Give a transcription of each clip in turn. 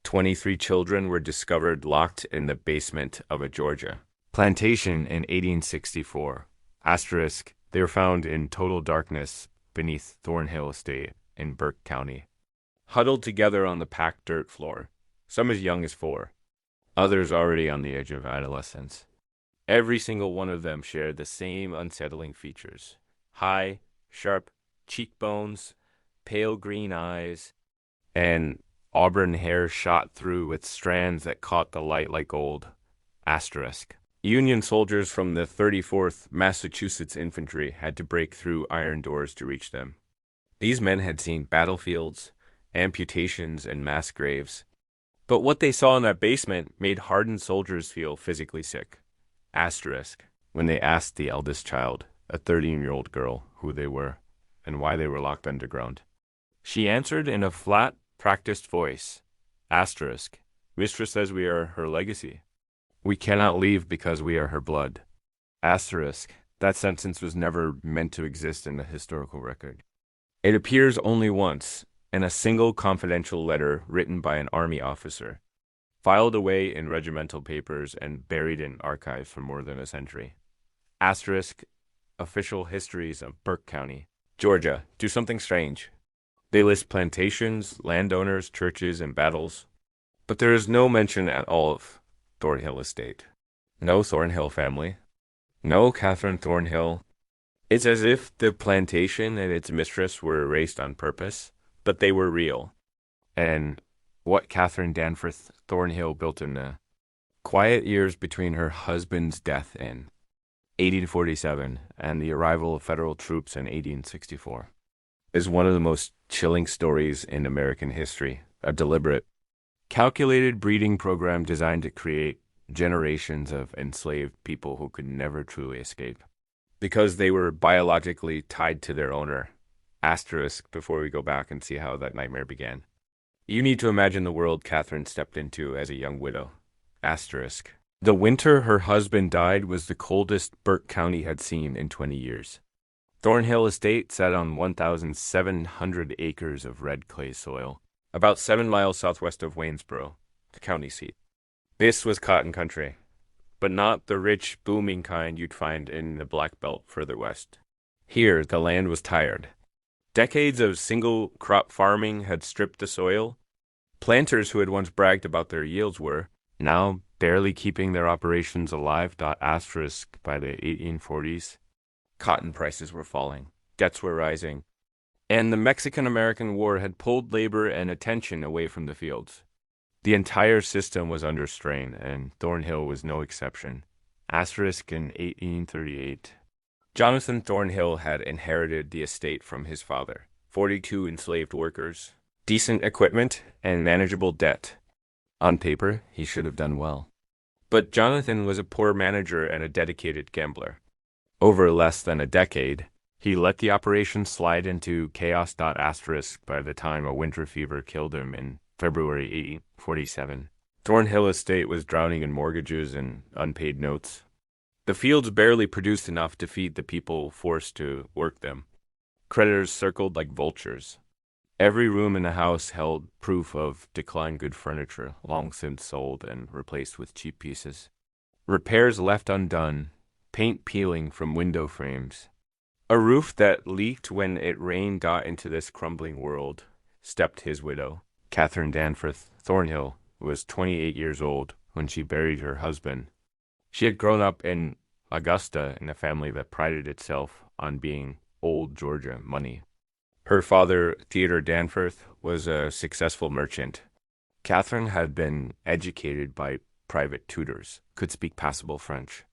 23 children were discovered locked in the basement of a Georgia plantation in 1864. Asterisk, they were found in total darkness beneath Thornhill Estate in Burke County, huddled together on the packed dirt floor, some as young as 4, others already on the edge of adolescence. Every single one of them shared the same unsettling features: high, sharp cheekbones, pale green eyes, and auburn hair shot through with strands that caught the light like gold. Asterisk. Union soldiers from the 34th Massachusetts Infantry had to break through iron doors to reach them. These men had seen battlefields, amputations, and mass graves. But what they saw in that basement made hardened soldiers feel physically sick. Asterisk. When they asked the eldest child, a 13-year-old girl, who they were and why they were locked underground, she answered in a flat, practiced voice. Asterisk. Mistress says we are her legacy. We cannot leave because we are her blood. Asterisk. That sentence was never meant to exist in the historical record. It appears only once, in a single confidential letter written by an army officer, filed away in regimental papers and buried in archives for more than a century. Asterisk. Official histories of Burke County, Georgia, do something strange. They list plantations, landowners, churches, and battles, but there is no mention at all of Thornhill Estate. No Thornhill family. No Catherine Thornhill. It's as if the plantation and its mistress were erased on purpose, but they were real. And what Catherine Danforth Thornhill built in the quiet years between her husband's death in 1847 and the arrival of federal troops in 1864 is one of the most chilling stories in American history. A deliberate, calculated breeding program designed to create generations of enslaved people who could never truly escape because they were biologically tied to their owner. Asterisk before we go back and see how that nightmare began. You need to imagine the world Catherine stepped into as a young widow. Asterisk. The winter her husband died was the coldest Burke County had seen in 20 years. Thornhill Estate sat on 1,700 acres of red clay soil, about 7 miles southwest of Waynesboro, the county seat. This was cotton country, but not the rich, booming kind you'd find in the Black Belt further west. Here, the land was tired. Decades of single-crop farming had stripped the soil. Planters who had once bragged about their yields were now barely keeping their operations alive. Asterisk by the 1840s. Cotton prices were falling, debts were rising, and the Mexican-American War had pulled labor and attention away from the fields. The entire system was under strain, and Thornhill was no exception. Asterisk in 1838. Jonathan Thornhill had inherited the estate from his father, 42 enslaved workers, decent equipment, and manageable debt. On paper, he should have done well. But Jonathan was a poor manager and a dedicated gambler. Over less than a decade, he let the operation slide into chaos. Asterisk by the time a winter fever killed him in February 1847. Thornhill Estate was drowning in mortgages and unpaid notes. The fields barely produced enough to feed the people forced to work them. Creditors circled like vultures. Every room in the house held proof of declined good furniture, long since sold and replaced with cheap pieces. Repairs left undone, paint peeling from window frames. A roof that leaked when it rained got into this crumbling world, stepped his widow. Catherine Danforth Thornhill was 28 years old when she buried her husband. She had grown up in Augusta in a family that prided itself on being old Georgia money. Her father, Theodore Danforth, was a successful merchant. Catherine had been educated by private tutors, could speak passable French,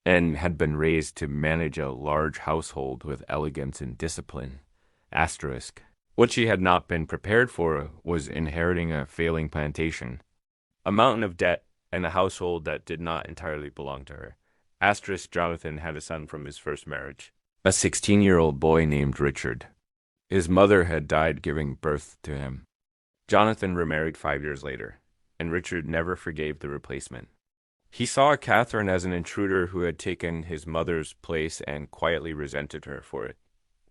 and had been raised to manage a large household with elegance and discipline. Asterisk. What she had not been prepared for was inheriting a failing plantation, a mountain of debt, and a household that did not entirely belong to her. Asterisk. Jonathan had a son from his first marriage, a 16-year-old boy named Richard. His mother had died giving birth to him. Jonathan remarried 5 years later, and Richard never forgave the replacement. He saw Catherine as an intruder who had taken his mother's place and quietly resented her for it.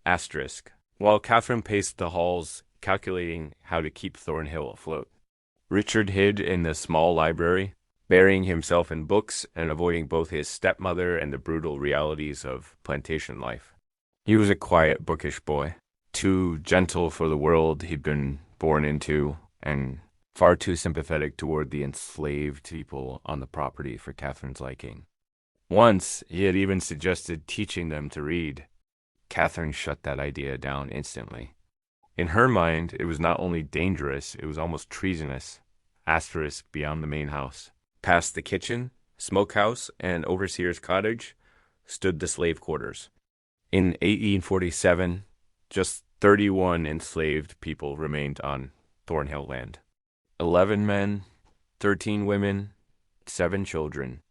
Asterisk. While Catherine paced the halls, calculating how to keep Thornhill afloat, Richard hid in the small library, burying himself in books and avoiding both his stepmother and the brutal realities of plantation life. He was a quiet, bookish boy, too gentle for the world he'd been born into, and far too sympathetic toward the enslaved people on the property for Catherine's liking. Once, he had even suggested teaching them to read. Catherine shut that idea down instantly. In her mind, it was not only dangerous, it was almost treasonous. Asterisk beyond the main house. Past the kitchen, smokehouse, and overseer's cottage stood the slave quarters. In 1847, just 31 enslaved people remained on Thornhill land. 11 men, 13 women, 7 children.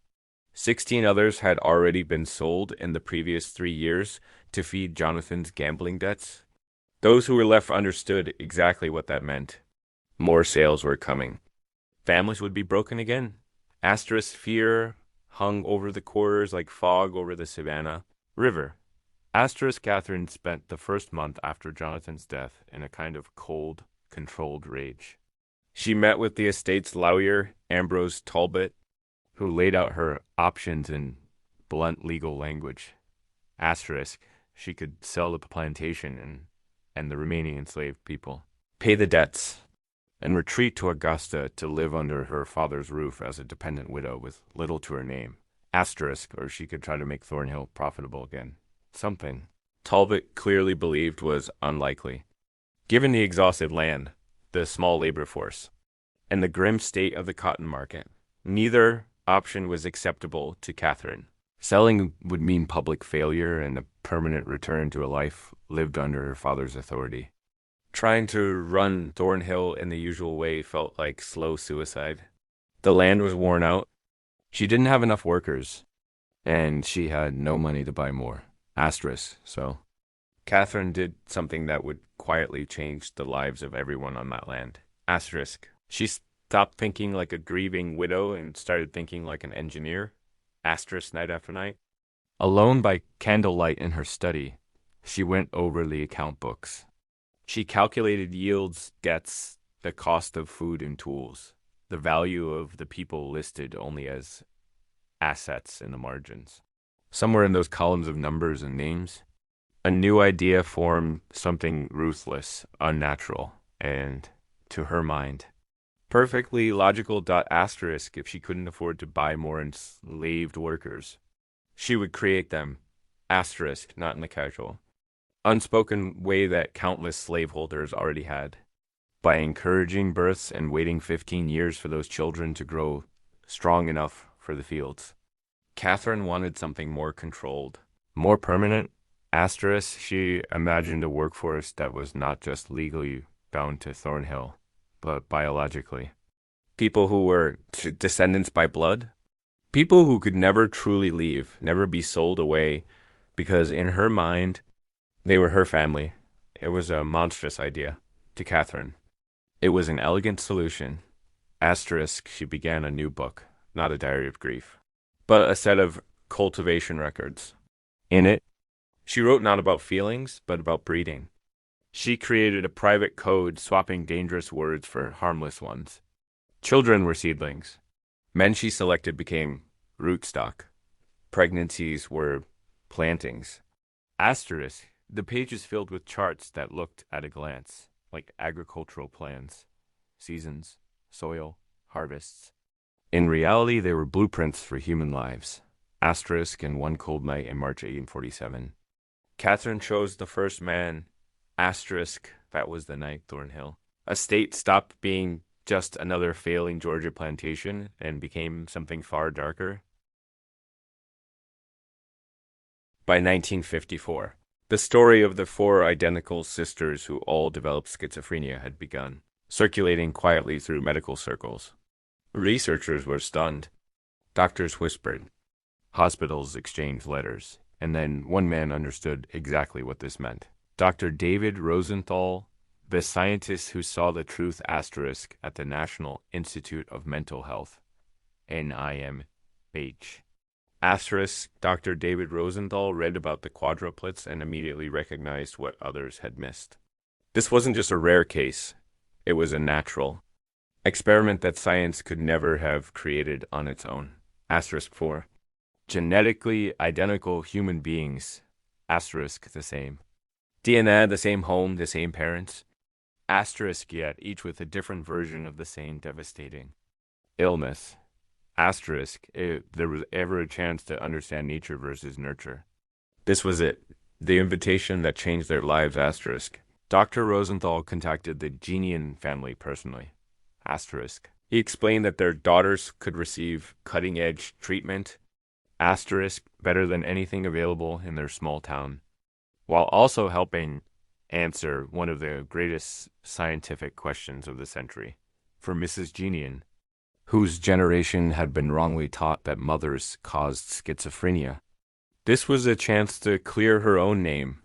16 others had already been sold in the previous 3 years to feed Jonathan's gambling debts. Those who were left understood exactly what that meant. More sales were coming. Families would be broken again. Asterisk fear hung over the quarters like fog over the Savannah River. Asterisk Catherine spent the first month after Jonathan's death in a kind of cold, controlled rage. She met with the estate's lawyer, Ambrose Talbot, who laid out her options in blunt legal language. Asterisk, she could sell the plantation and the remaining enslaved people, pay the debts, and retreat to Augusta to live under her father's roof as a dependent widow with little to her name. Asterisk, or she could try to make Thornhill profitable again. Something Talbot clearly believed was unlikely. Given the exhausted land, the small labor force, and the grim state of the cotton market, neither option was acceptable to Catherine. Selling would mean public failure and a permanent return to a life lived under her father's authority. Trying to run Thornhill in the usual way felt like slow suicide. The land was worn out. She didn't have enough workers, and she had no money to buy more. Asterisk, so Catherine did something that would quietly change the lives of everyone on that land. Asterisk. She stopped thinking like a grieving widow and started thinking like an engineer. Asterisk night after night. Alone by candlelight in her study, she went over the account books. She calculated yields, debts, the cost of food and tools, the value of the people listed only as assets in the margins. Somewhere in those columns of numbers and names, a new idea formed, something ruthless, unnatural, and, to her mind, perfectly logical. Asterisk if she couldn't afford to buy more enslaved workers. She would create them. Asterisk, not in the casual, unspoken way that countless slaveholders already had. By encouraging births and waiting 15 years for those children to grow strong enough for the fields. Catherine wanted something more controlled, more permanent. Asterisk, she imagined a workforce that was not just legally bound to Thornhill, but biologically. People who were descendants by blood. People who could never truly leave, never be sold away, because in her mind, they were her family. It was a monstrous idea to Catherine. It was an elegant solution. Asterisk, she began a new book, not a diary of grief, but a set of cultivation records. In it, she wrote not about feelings, but about breeding. She created a private code swapping dangerous words for harmless ones. Children were seedlings. Men she selected became rootstock. Pregnancies were plantings. Asterisk, the pages filled with charts that looked at a glance, like agricultural plans, seasons, soil, harvests. In reality, they were blueprints for human lives. Asterisk in one cold night in March 1847. Catherine chose the first man. Asterisk, that was the night, Thornhill. A state stopped being just another failing Georgia plantation and became something far darker. By 1954, the story of the 4 identical sisters who all developed schizophrenia had begun, circulating quietly through medical circles. Researchers were stunned. Doctors whispered. Hospitals exchanged letters. And then one man understood exactly what this meant. Dr. David Rosenthal, the scientist who saw the truth asterisk at the National Institute of Mental Health, NIMH. Asterisk, Dr. David Rosenthal read about the quadruplets and immediately recognized what others had missed. This wasn't just a rare case. It was a natural. Experiment that science could never have created on its own. Asterisk 4. Genetically identical human beings. Asterisk the same. DNA, the same home, the same parents. Asterisk yet, each with a different version of the same devastating illness. Asterisk, if there was ever a chance to understand nature versus nurture. This was it. The invitation that changed their lives. Asterisk. Dr. Rosenthal contacted the Genian family personally. Asterisk. He explained that their daughters could receive cutting-edge treatment. Asterisk, better than anything available in their small town, while also helping answer one of the greatest scientific questions of the century. For Mrs. Genian, whose generation had been wrongly taught that mothers caused schizophrenia, this was a chance to clear her own name.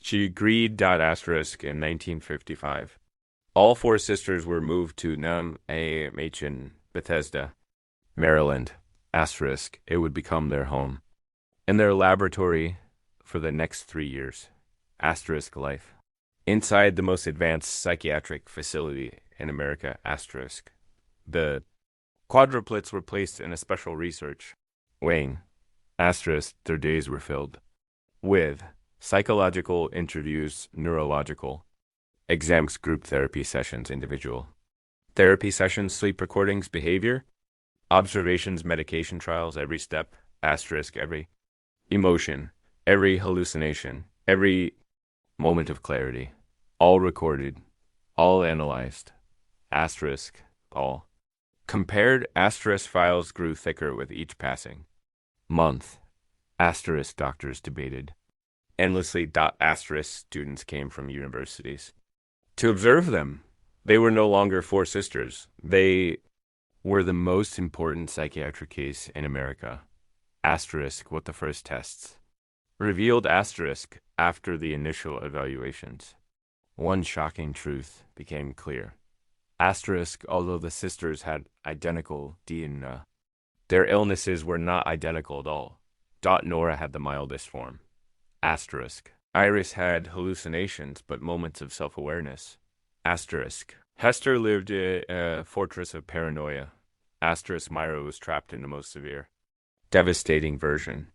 She agreed. Asterisk in 1955. All four sisters were moved to in Bethesda, Maryland. Asterisk, it would become their home. In their laboratory for the next 3 years. Asterisk life. Inside the most advanced psychiatric facility in America. Asterisk. The quadruplets were placed in a special research wing. Asterisk, their days were filled with psychological interviews, neurological exams, group therapy sessions, individual therapy sessions, sleep recordings, behavior, observations, medication trials, every step. Asterisk, every emotion, every hallucination, every moment of clarity, all recorded, all analyzed. Asterisk, all. Compared. Asterisk files grew thicker with each passing month. Asterisk doctors debated endlessly. Asterisk students came from universities to observe them. They were no longer four sisters. They were the most important psychiatric case in America. Asterisk, what the first tests revealed. Asterisk, after the initial evaluations, one shocking truth became clear. Asterisk, although the sisters had identical DNA, their illnesses were not identical at all. Nora had the mildest form. Asterisk. Iris had hallucinations, but moments of self-awareness. Asterisk. Hester lived a fortress of paranoia. Asterisk. Myra was trapped in the most severe, devastating version.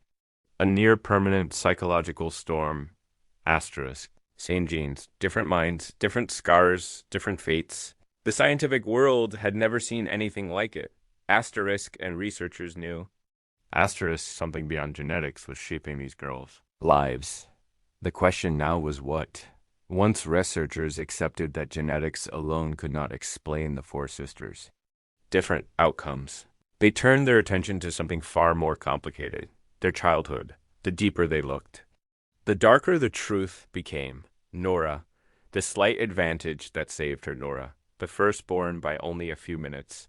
A near-permanent psychological storm. Asterisk. Same genes, different minds, different scars, different fates. The scientific world had never seen anything like it. Asterisk, and researchers knew. Asterisk, something beyond genetics was shaping these girls' lives. The question now was what? Once researchers accepted that genetics alone could not explain the four sisters' different outcomes, they turned their attention to something far more complicated, their childhood. The deeper they looked, the darker the truth became. Nora, the slight advantage that saved her. Nora, the firstborn by only a few minutes,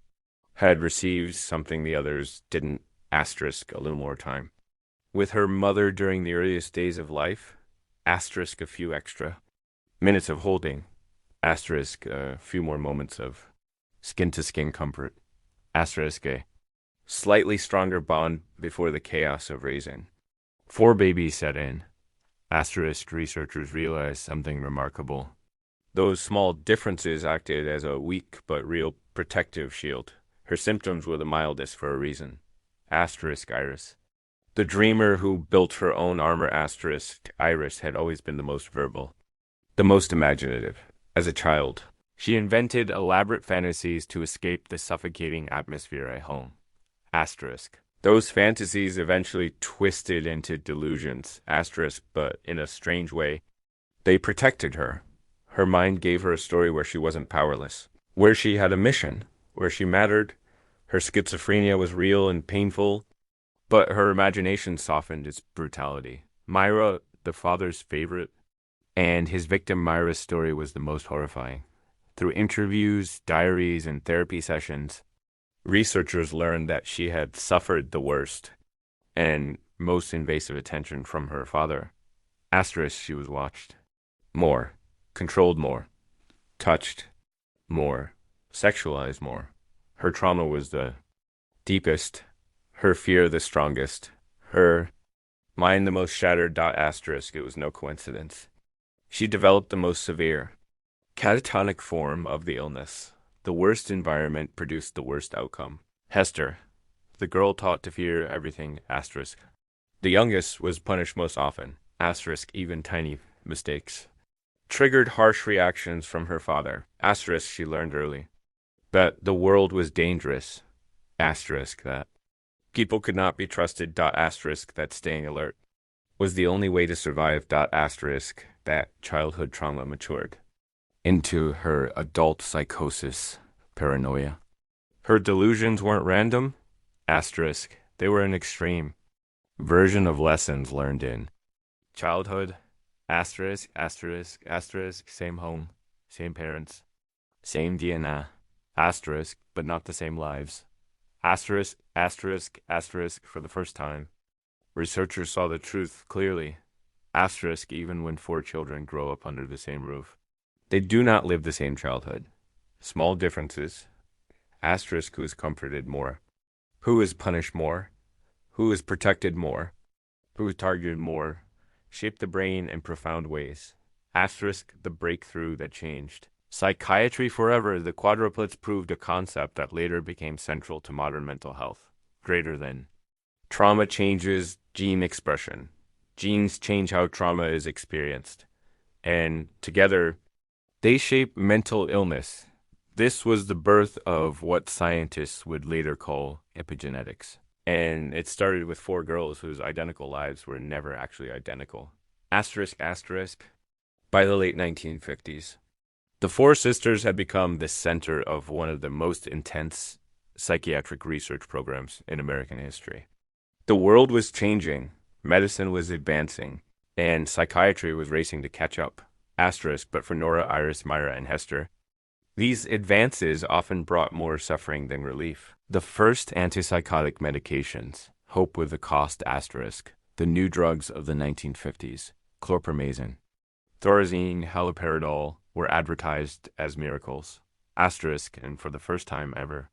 had received something the others didn't. Asterisk, a little more time with her mother during the earliest days of life. Asterisk, a few extra minutes of holding. Asterisk, a few more moments of skin-to-skin comfort. Asterisk, a slightly stronger bond before the chaos of raising. 4 babies set in. Asterisk, researchers realized something remarkable. Those small differences acted as a weak but real protective shield. Her symptoms were the mildest for a reason. Asterisk, Iris. The dreamer who built her own armor. Asterisk, Iris had always been the most verbal, the most imaginative. As a child, she invented elaborate fantasies to escape the suffocating atmosphere at home. Asterisk. Those fantasies eventually twisted into delusions. Asterisk, but in a strange way, they protected her. Her mind gave her a story where she wasn't powerless, where she had a mission, where she mattered. Her schizophrenia was real and painful, but her imagination softened its brutality. Myra, the father's favorite, and his victim Myra's story was the most horrifying. Through interviews, diaries, and therapy sessions, researchers learned that she had suffered the worst and most invasive attention from her father. Asterisk, she was watched more, controlled more, touched more, sexualized more. Her trauma was the deepest, her fear the strongest, her mind the most shattered. Asterisk, it was no coincidence. She developed the most severe, catatonic form of the illness. The worst environment produced the worst outcome. Hester, the girl taught to fear everything, asterisk. The youngest was punished most often, asterisk, even tiny mistakes. Triggered harsh reactions from her father, asterisk, she learned early. That the world was dangerous, asterisk, that. People could not be trusted, asterisk, that staying alert was the only way to survive, asterisk, that childhood trauma matured into her adult psychosis, paranoia. Her delusions weren't random, asterisk, they were an extreme version of lessons learned in childhood, asterisk, asterisk, asterisk, same home, same parents, same DNA, asterisk, but not the same lives. Asterisk, asterisk, asterisk, for the first time. Researchers saw the truth clearly. Asterisk, even when 4 children grow up under the same roof. They do not live the same childhood. Small differences. Asterisk, who is comforted more. Who is punished more. Who is protected more. Who is targeted more. Shape the brain in profound ways. Asterisk, the breakthrough that changed. Psychiatry forever, the quadruplets proved a concept that later became central to modern mental health. Greater than. Trauma changes gene expression. Genes change how trauma is experienced. And together, they shape mental illness. This was the birth of what scientists would later call epigenetics. And it started with 4 girls whose identical lives were never actually identical. Asterisk, asterisk. By the late 1950s, the 4 sisters had become the center of one of the most intense psychiatric research programs in American history. The world was changing, medicine was advancing, and psychiatry was racing to catch up. Asterisk, but for Nora, Iris, Myra, and Hester, these advances often brought more suffering than relief. The first antipsychotic medications, hope with a cost, asterisk, the new drugs of the 1950s, chlorpromazine, thorazine, haloperidol, were advertised as miracles, asterisk, and for the first time ever.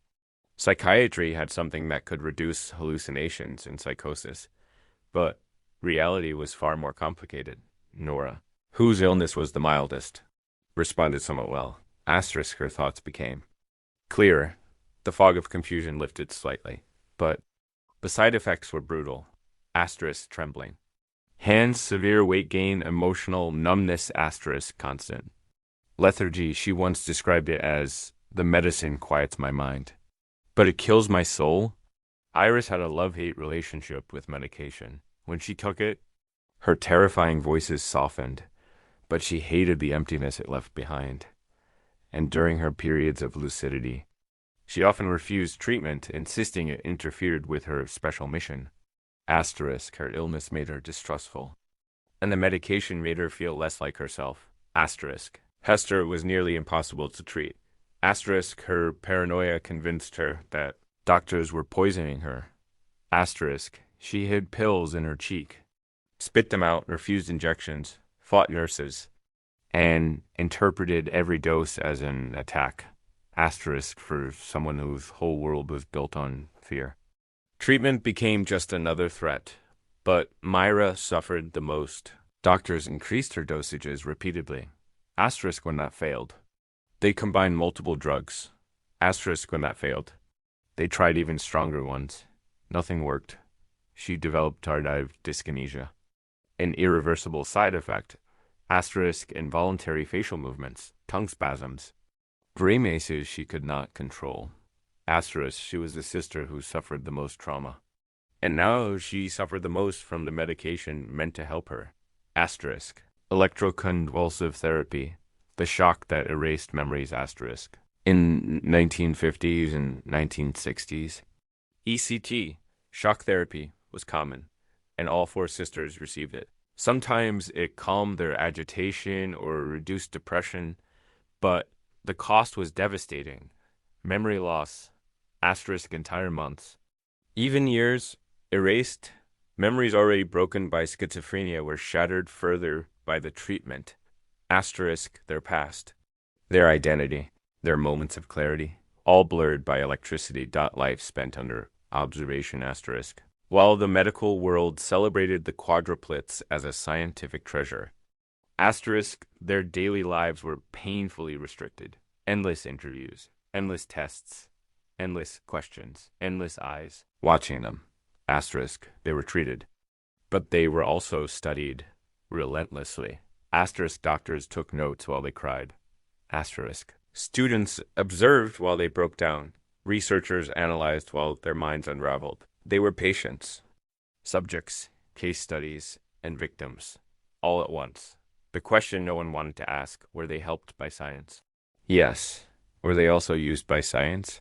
Psychiatry had something that could reduce hallucinations and psychosis, but reality was far more complicated. Nora, whose illness was the mildest, responded somewhat well. Asterisk, her thoughts became clearer. The fog of confusion lifted slightly, but the side effects were brutal. Asterisk, trembling. Hands, severe weight gain, emotional numbness, asterisk, constant. Lethargy, she once described it as, the medicine quiets my mind. But it kills my soul. Iris had a love-hate relationship with medication. When she took it, her terrifying voices softened, but she hated the emptiness it left behind. And during her periods of lucidity, she often refused treatment, insisting it interfered with her special mission. Asterisk, her illness made her distrustful, and the medication made her feel less like herself. Asterisk, Hester was nearly impossible to treat. Asterisk, her paranoia convinced her that doctors were poisoning her. Asterisk, she hid pills in her cheek, spit them out, refused injections, fought nurses, and interpreted every dose as an attack. Asterisk, for someone whose whole world was built on fear. Treatment became just another threat, but Myra suffered the most. Doctors increased her dosages repeatedly. Asterisk, when that failed. They combined multiple drugs. Asterisk, when that failed. They tried even stronger ones. Nothing worked. She developed tardive dyskinesia, an irreversible side effect. Asterisk, involuntary facial movements, tongue spasms, grimaces she could not control. Asterisk, she was the sister who suffered the most trauma. And now she suffered the most from the medication meant to help her. Asterisk, electroconvulsive therapy, the shock that erased memories, asterisk. In 1950s and 1960s, ECT, shock therapy, was common, and all 4 sisters received it. Sometimes it calmed their agitation or reduced depression, but the cost was devastating. Memory loss, asterisk, entire months. Even years erased, memories already broken by schizophrenia were shattered further by the treatment. Asterisk, their past, their identity, their moments of clarity, all blurred by electricity. Life spent under observation, asterisk. While the medical world celebrated the quadruplets as a scientific treasure, asterisk, their daily lives were painfully restricted. Endless interviews, Endless tests, endless questions, endless eyes watching them. Asterisk, they were treated. But they were also studied relentlessly. Asterisk, doctors took notes while they cried. Asterisk, students observed while they broke down. Researchers analyzed while their minds unraveled. They were patients, subjects, case studies, and victims, all at once. The question no one wanted to ask, were they helped by science? Yes. Were they also used by science?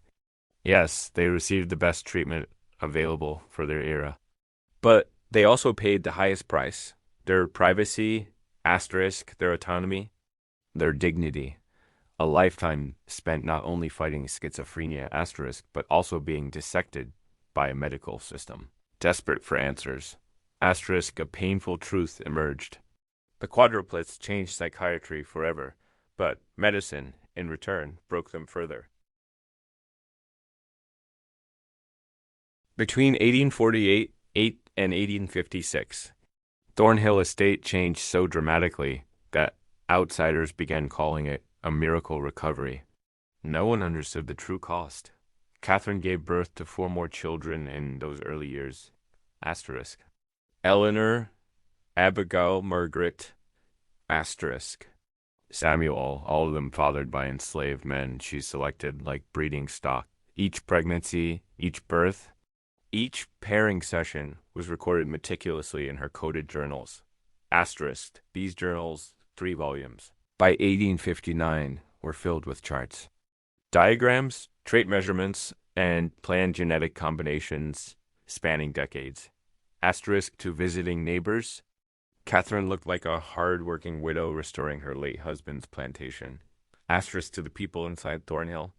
Yes, they received the best treatment available for their era. But they also paid the highest price. Their privacy, asterisk, their autonomy, their dignity. A lifetime spent not only fighting schizophrenia, asterisk, but also being dissected by a medical system. Desperate for answers. Asterisk, a painful truth emerged. The quadruplets changed psychiatry forever, but medicine, in return, broke them further. Between 1848 and 1856, Thornhill Estate changed so dramatically that outsiders began calling it a miracle recovery. No one understood the true cost. Catherine gave birth to 4 more children in those early years. Asterisk. Eleanor, Abigail, Margaret, asterisk. Samuel, all of them fathered by enslaved men she selected like breeding stock. Each pregnancy, each birth, each pairing session was recorded meticulously in her coded journals. Asterisk. These journals, 3 volumes, by 1859, were filled with charts, diagrams, trait measurements, and planned genetic combinations spanning decades. Asterisk to visiting neighbors. Catherine looked like a hard-working widow restoring her late husband's plantation. Asterisk to the people inside Thornhill.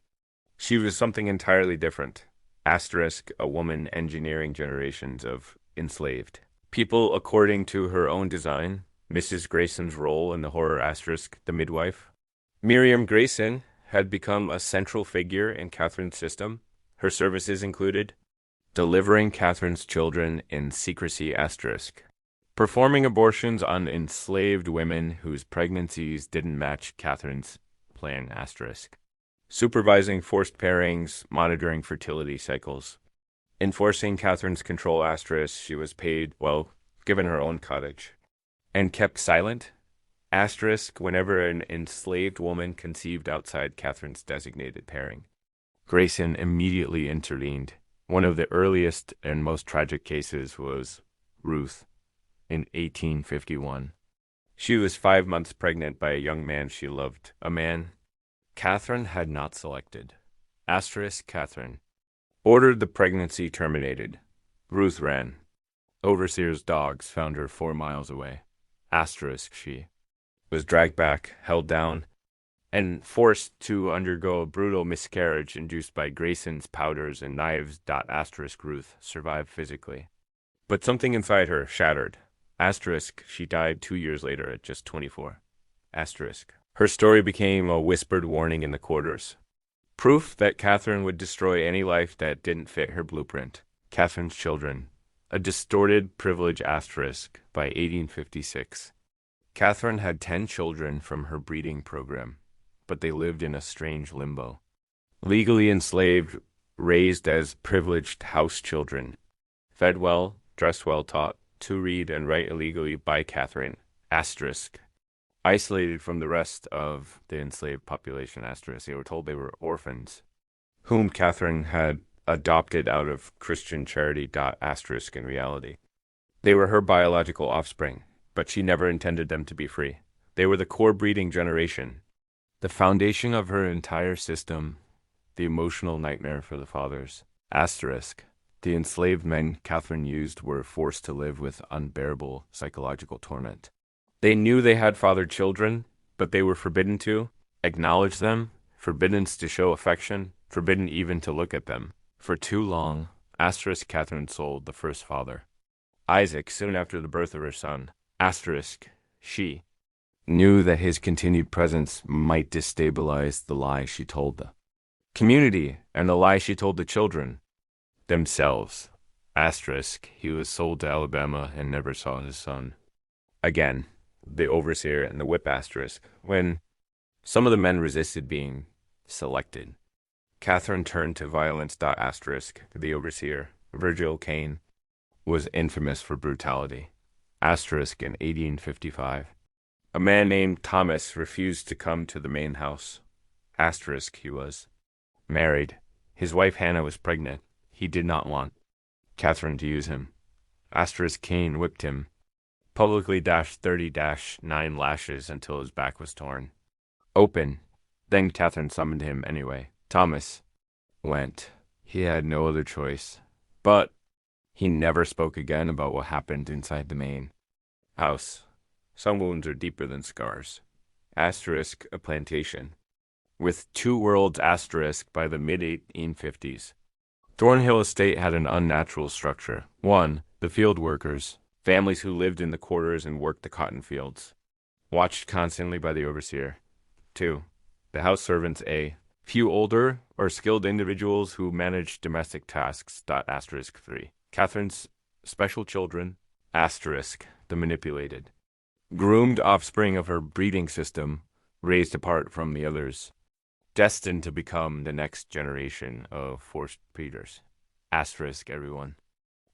She was something entirely different. Asterisk, a woman engineering generations of enslaved. People according to her own design. Mrs. Grayson's role in the horror, asterisk, the midwife. Miriam Grayson had become a central figure in Catherine's system. Her services included delivering Catherine's children in secrecy, asterisk, performing abortions on enslaved women whose pregnancies didn't match Catherine's plan, asterisk, supervising forced pairings, monitoring fertility cycles, enforcing Catherine's control, asterisk. She was paid, well, given her own cottage, and kept silent, asterisk, whenever an enslaved woman conceived outside Catherine's designated pairing. Grayson immediately intervened. One of the earliest and most tragic cases was Ruth in 1851. She was 5 months pregnant by a young man she loved, a man Catherine had not selected. Asterisk, Catherine ordered the pregnancy terminated. Ruth ran. Overseer's dogs found her 4 miles away. Asterisk, she was dragged back, held down, and forced to undergo a brutal miscarriage induced by Grayson's powders and knives. Asterisk, Ruth survived physically, but something inside her shattered. Asterisk, she died 2 years later at just 24. Asterisk, her story became a whispered warning in the quarters. Proof that Catherine would destroy any life that didn't fit her blueprint. Catherine's children, a distorted privilege, asterisk, by 1856. Catherine had 10 children from her breeding program, but they lived in a strange limbo. Legally enslaved, raised as privileged house children, fed well, dressed well, taught to read and write illegally by Catherine, asterisk, isolated from the rest of the enslaved population, asterisk. They were told they were orphans, whom Catherine had adopted out of Christian charity, asterisk, in reality. They were her biological offspring, but she never intended them to be free. They were the core breeding generation, the foundation of her entire system, the emotional nightmare for the fathers. Asterisk. The enslaved men Catherine used were forced to live with unbearable psychological torment. They knew they had fathered children, but they were forbidden to acknowledge them, forbidden to show affection, forbidden even to look at them. For too long, asterisk, Catherine sold the first father, Isaac, soon after the birth of her son. Asterisk. She knew that his continued presence might destabilize the lie she told the community and the lie she told the children themselves. Asterisk. He was sold to Alabama and never saw his son again. The overseer and the whip, asterisk. When some of the men resisted being selected, Catherine turned to violence. Asterisk. The overseer, Virgil Kane, was infamous for brutality. Asterisk in 1855. A man named Thomas refused to come to the main house. Asterisk he was married. His wife Hannah was pregnant. He did not want Catherine to use him. Asterisk Kane whipped him. Publicly dashed 30-9 lashes until his back was torn open. Then Catherine summoned him anyway. Thomas went. He had no other choice. But he never spoke again about what happened inside the main house. Some wounds are deeper than scars. Asterisk a plantation. With two worlds asterisk by the mid-1850s. Thornhill Estate had an unnatural structure. 1. The field workers, families who lived in the quarters and worked the cotton fields, watched constantly by the overseer. 2. The house servants. Few older or skilled individuals who managed domestic tasks. Asterisk 3. Catherine's special children. Asterisk the manipulated. Groomed offspring of her breeding system, raised apart from the others, destined to become the next generation of forced breeders. Asterisk everyone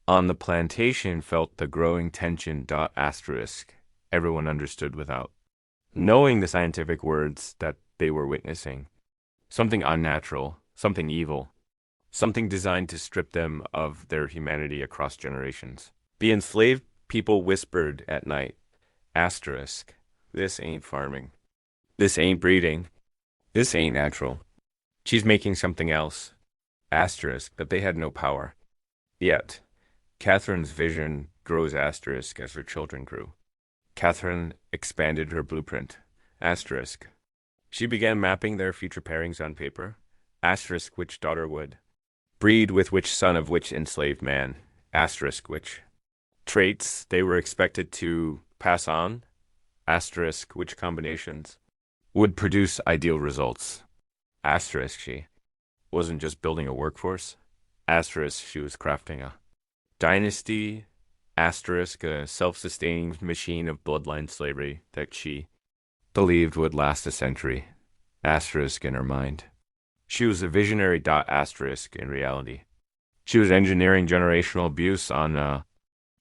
on the plantation felt the growing tension. Asterisk everyone understood without knowing the scientific words that they were witnessing. Something unnatural, something evil, something designed to strip them of their humanity across generations. The enslaved people whispered at night. Asterisk, this ain't farming. This ain't breeding. This ain't natural. She's making something else. Asterisk, that they had no power. Yet, Catherine's vision grows asterisk as her children grew. Catherine expanded her blueprint. Asterisk. She began mapping their future pairings on paper. Asterisk which daughter would breed with which son of which enslaved man. Asterisk which traits they were expected to pass on. Asterisk which combinations would produce ideal results. Asterisk she wasn't just building a workforce. Asterisk she was crafting a dynasty. Asterisk a self-sustaining machine of bloodline slavery that she believed would last a century. Asterisk in her mind. She was a visionary. Asterisk in reality. She was engineering generational abuse on a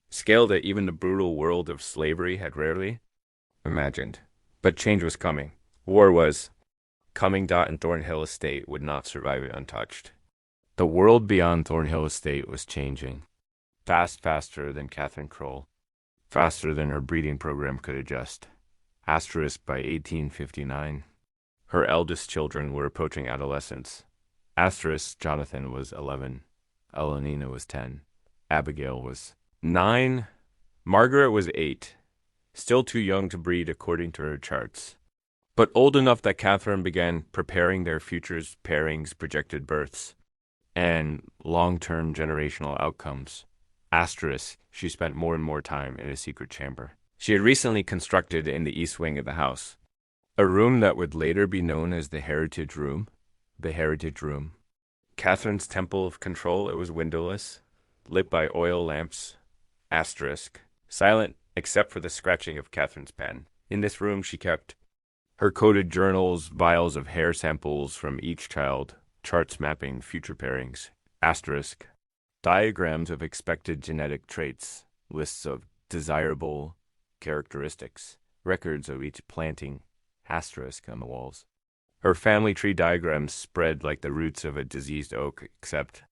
scale that even the brutal world of slavery had rarely imagined. But change was coming. War was coming. And Thornhill Estate would not survive it untouched. The world beyond Thornhill Estate was changing. Faster than Catherine Kroll. Faster than her breeding program could adjust. Asterisk by 1859. Her eldest children were approaching adolescence. Asterisk Jonathan was 11. Elenina was 10. Abigail was 9. Margaret was 8. Still too young to breed according to her charts, but old enough that Catherine began preparing their futures, pairings, projected births, and long-term generational outcomes. Asterisk, she spent more and more time in a secret chamber she had recently constructed in the east wing of the house. A room that would later be known as the Heritage Room. The Heritage Room. Catherine's temple of control. It was windowless, lit by oil lamps. Asterisk. Silent except for the scratching of Catherine's pen. In this room she kept her coded journals, vials of hair samples from each child, charts mapping future pairings. Asterisk. Diagrams of expected genetic traits, lists of desirable characteristics, records of each planting. Asterisk on the walls. Her family tree diagrams spread like the roots of a diseased oak, except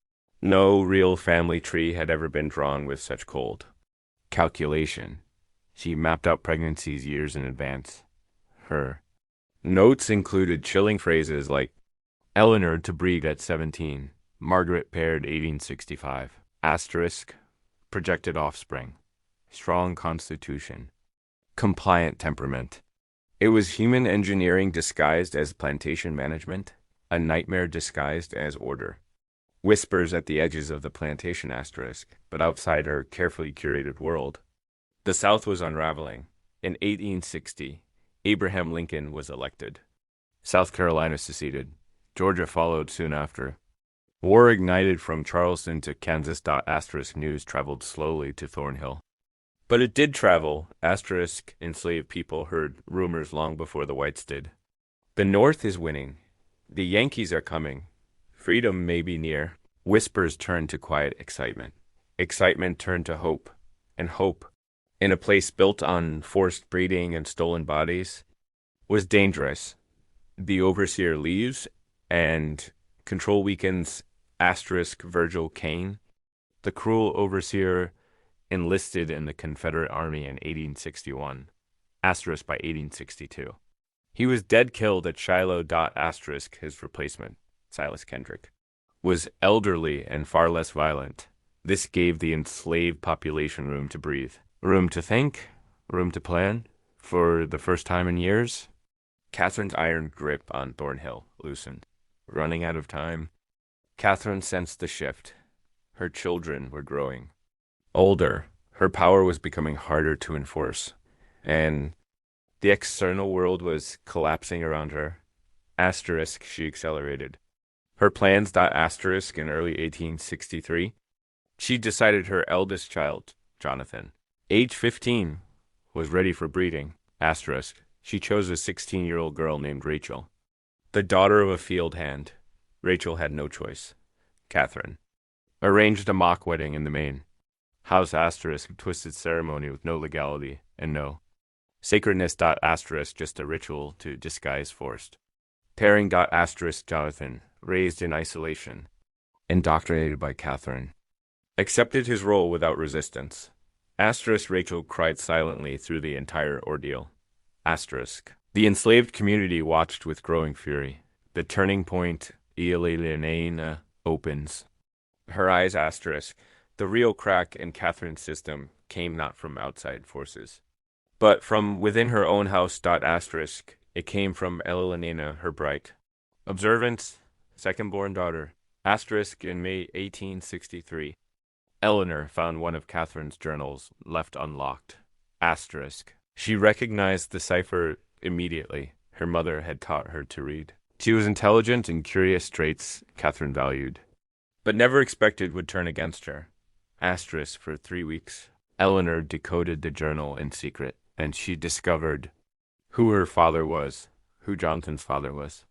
no real family tree had ever been drawn with such cold calculation. She mapped out pregnancies years in advance. Her notes included chilling phrases like Eleanor to breed at 17, Margaret paired 1865, asterisk, projected offspring, strong constitution, compliant temperament. It was human engineering disguised as plantation management, a nightmare disguised as order. Whispers at the edges of the plantation asterisk, but outside her carefully curated world. The South was unraveling. In 1860, Abraham Lincoln was elected. South Carolina seceded. Georgia followed soon after. War ignited from Charleston to Kansas. Asterisk news traveled slowly to Thornhill. But it did travel. Asterisk enslaved people heard rumors long before the whites did. The North is winning. The Yankees are coming. Freedom may be near. Whispers turned to quiet excitement. Excitement turned to hope. And hope, in a place built on forced breeding and stolen bodies, was dangerous. The overseer leaves, and control weakens. Asterisk Virgil Kane, the cruel overseer, enlisted in the Confederate Army in 1861. Asterisk by 1862. He was dead killed at Shiloh. Asterisk his replacement, Silas Kendrick, was elderly and far less violent. This gave the enslaved population room to breathe, room to think, room to plan. For the first time in years, Catherine's iron grip on Thornhill loosened. Running out of time, Catherine sensed the shift. Her children were growing. Older, her power was becoming harder to enforce, and the external world was collapsing around her. Asterisk she accelerated. Her plans. Asterisk in early 1863, she decided her eldest child, Jonathan, age 15, was ready for breeding. Asterisk she chose a 16-year-old girl named Rachel, the daughter of a field hand. Rachel had no choice. Catherine arranged a mock wedding in the main. House asterisk twisted ceremony with no legality and no sacredness. Asterisk just a ritual to disguise forced. Pairing. Asterisk Jonathan, raised in isolation, indoctrinated by Catherine, accepted his role without resistance. Asterisk Rachel cried silently through the entire ordeal. Asterisk the enslaved community watched with growing fury. The turning point. Ielenaina opens. Her eyes. Asterisk the real crack in Catherine's system came not from outside forces, but from within her own house. Asterisk it came from Ielenaina, her bright, observant, second-born daughter. Asterisk in May 1863, Eleanor found one of Catherine's journals left unlocked. Asterisk she recognized the cipher immediately. Her mother had taught her to read. She was intelligent and curious traits Catherine valued, but never expected would turn against her. Asterisk for 3 weeks, Eleanor decoded the journal in secret, and she discovered who her father was, who Jonathan's father was,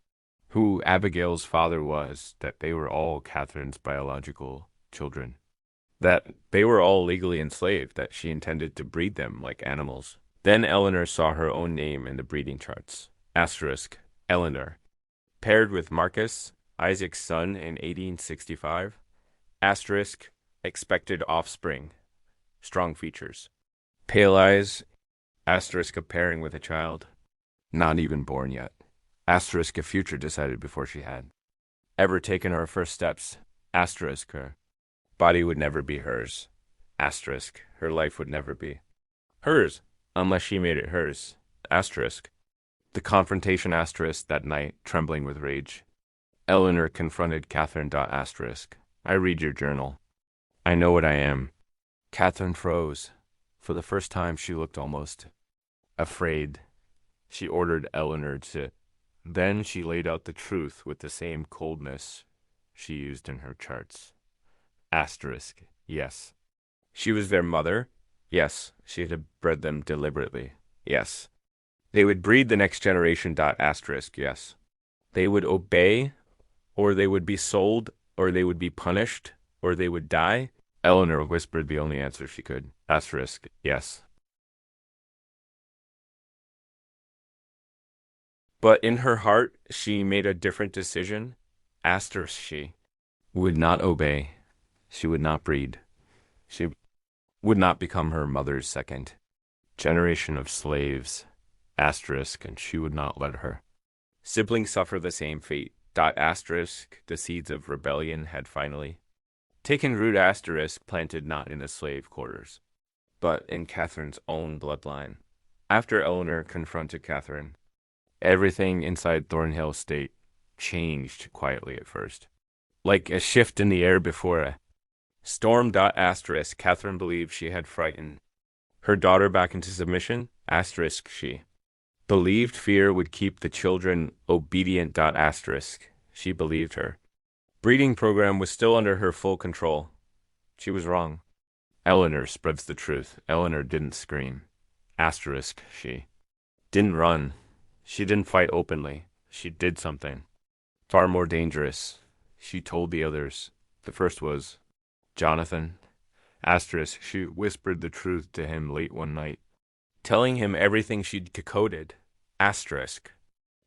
who Abigail's father was, that they were all Catherine's biological children, that they were all legally enslaved, that she intended to breed them like animals. Then Eleanor saw her own name in the breeding charts. Asterisk Eleanor, paired with Marcus, Isaac's son, in 1865. Asterisk expected offspring, strong features, pale eyes. Asterisk a pairing with a child, not even born yet. Asterisk a future decided before she had ever taken her first steps. Asterisk her body would never be hers. Asterisk her life would never be hers unless she made it hers. Asterisk the confrontation. Asterisk that night, trembling with rage, Eleanor confronted Catherine. Asterisk I read your journal. I know what I am. Catherine froze. For the first time, she looked almost afraid. She ordered Eleanor to. Then she laid out the truth with the same coldness she used in her charts. Asterisk yes. She was their mother. Yes. She had bred them deliberately. Yes. They would breed the next generation. Asterisk yes. They would obey, or they would be sold, or they would be punished, or they would die. Eleanor whispered the only answer she could. Asterisk yes. But in her heart, she made a different decision. Asterisk she would not obey. She would not breed. She would not become her mother's second generation of slaves. Asterisk, and she would not let her siblings suffer the same fate. Asterisk the seeds of rebellion had finally taken root. Asterisk planted not in the slave quarters, but in Catherine's own bloodline. After Eleanor confronted Catherine, everything inside Thornhill State changed quietly at first, like a shift in the air before a storm. Asterisk Catherine believed she had frightened her daughter back into submission. Asterisk she believed fear would keep the children obedient. Asterisk she believed her breeding program was still under her full control. She was wrong. Eleanor spreads the truth. Eleanor didn't scream. Asterisk she didn't run. She didn't fight openly. She did something far more dangerous. she told the others. The first was Jonathan. Asterisk, she whispered the truth to him late one night, telling him everything she'd decoded. Asterisk.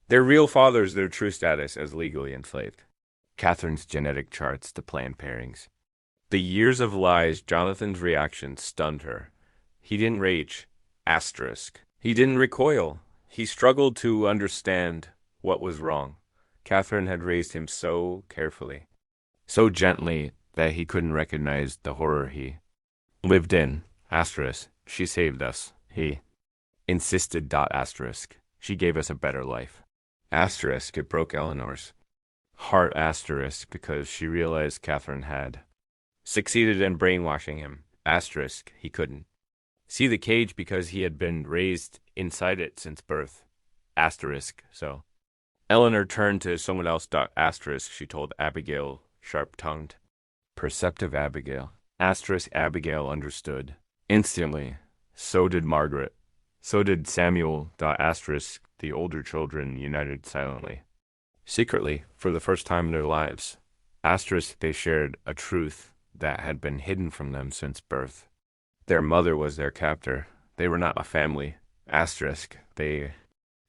Their real fathers, their true status as legally enslaved. Catherine's genetic charts, the planned pairings. The years of lies, Jonathan's reaction stunned her. He didn't rage. Asterisk. He didn't recoil. He struggled to understand what was wrong. Catherine had raised him so carefully, so gently that he couldn't recognize the horror he lived in. Asterisk. She saved us. He insisted. Asterisk. She gave us a better life. Asterisk. It broke Eleanor's heart. Asterisk. Because she realized Catherine had succeeded in brainwashing him. Asterisk. He couldn't see the cage because he had been raised inside it since birth. Asterisk. So Eleanor turned to someone else. Asterisk. She told Abigail, sharp-tongued. Perceptive Abigail. Asterisk. Abigail understood instantly. So did Margaret. So did Samuel. Asterisk. The older children united silently. Secretly, for the first time in their lives. Asterisk. They shared a truth that had been hidden from them since birth. Their mother was their captor. They were not a family. Asterisk. They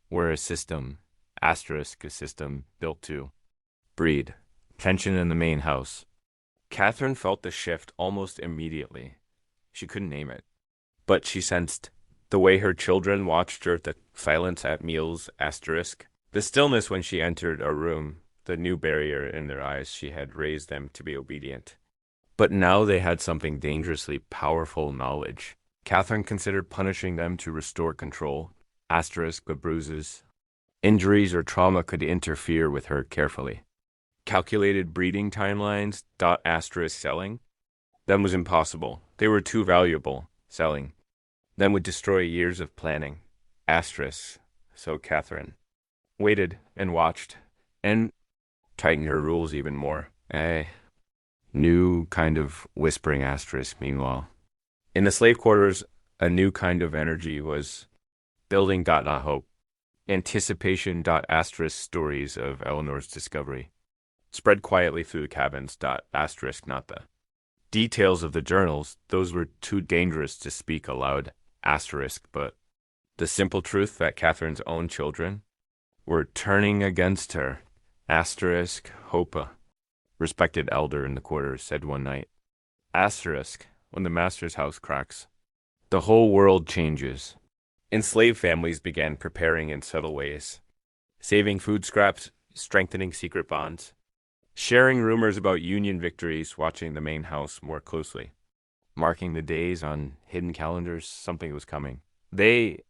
were a system. Asterisk. A system built to breed. Tension in the main house. Catherine felt the shift almost immediately. She couldn't name it, but she sensed the way her children watched her, the silence at meals. Asterisk. The stillness when she entered a room, the new barrier in their eyes. She had raised them to be obedient. But now they had something dangerously powerful knowledge. Catherine considered punishing them to restore control. Asterisk. The bruises, injuries, or trauma could interfere with her carefully. Calculated breeding timelines. Asterisk. Selling them was impossible. They were too valuable. Selling them would destroy years of planning. Asterisk. So Catherine waited and watched and tightened her rules even more. New kind of whispering. Asterisk. Meanwhile, in the slave quarters, a new kind of energy was building. Not hope. Anticipation. Asterisk. Stories of Eleanor's discovery spread quietly through the cabins. Asterisk. Not the details of the journals. Those were too dangerous to speak aloud. Asterisk. But the simple truth that Catherine's own children were turning against her. Asterisk. Hope. Respected elder in the quarters said one night. Asterisk. When the master's house cracks, the whole world changes. Enslaved families began preparing in subtle ways, saving food scraps, strengthening secret bonds, sharing rumors about Union victories, watching the main house more closely, marking the days on hidden calendars. Something was coming. They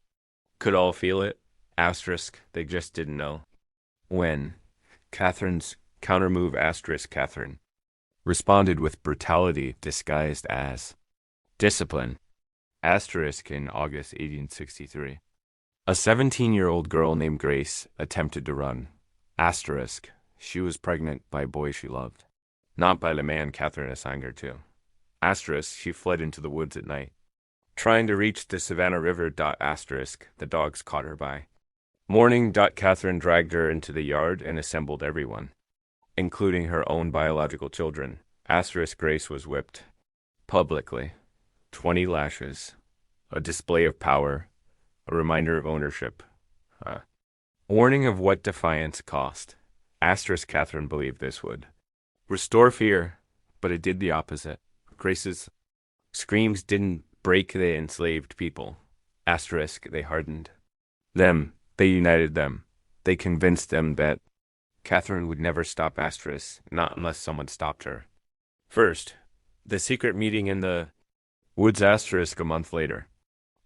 could all feel it. Asterisk. They just didn't know when. Catherine's countermove. Asterisk. Catherine responded with brutality disguised as discipline. Asterisk. In August 1863, a 17-year-old girl named Grace attempted to run. Asterisk. She was pregnant by a boy she loved, not by the man Catherine assigned her to. Asterisk. She fled into the woods at night, trying to reach the Savannah River. Asterisk. The dogs caught her by morning. Catherine dragged her into the yard and assembled everyone, including her own biological children. Asterisk. Grace was whipped publicly. 20 lashes. A display of power. A reminder of ownership. Warning of what defiance cost. Asterisk. Catherine believed this would restore fear, but it did the opposite. Grace's screams didn't break the enslaved people. Asterisk. They hardened them. They united them. They convinced them that Catherine would never stop. Asterisk. Not unless someone stopped her. First, the secret meeting in the woods. Asterisk. A month later,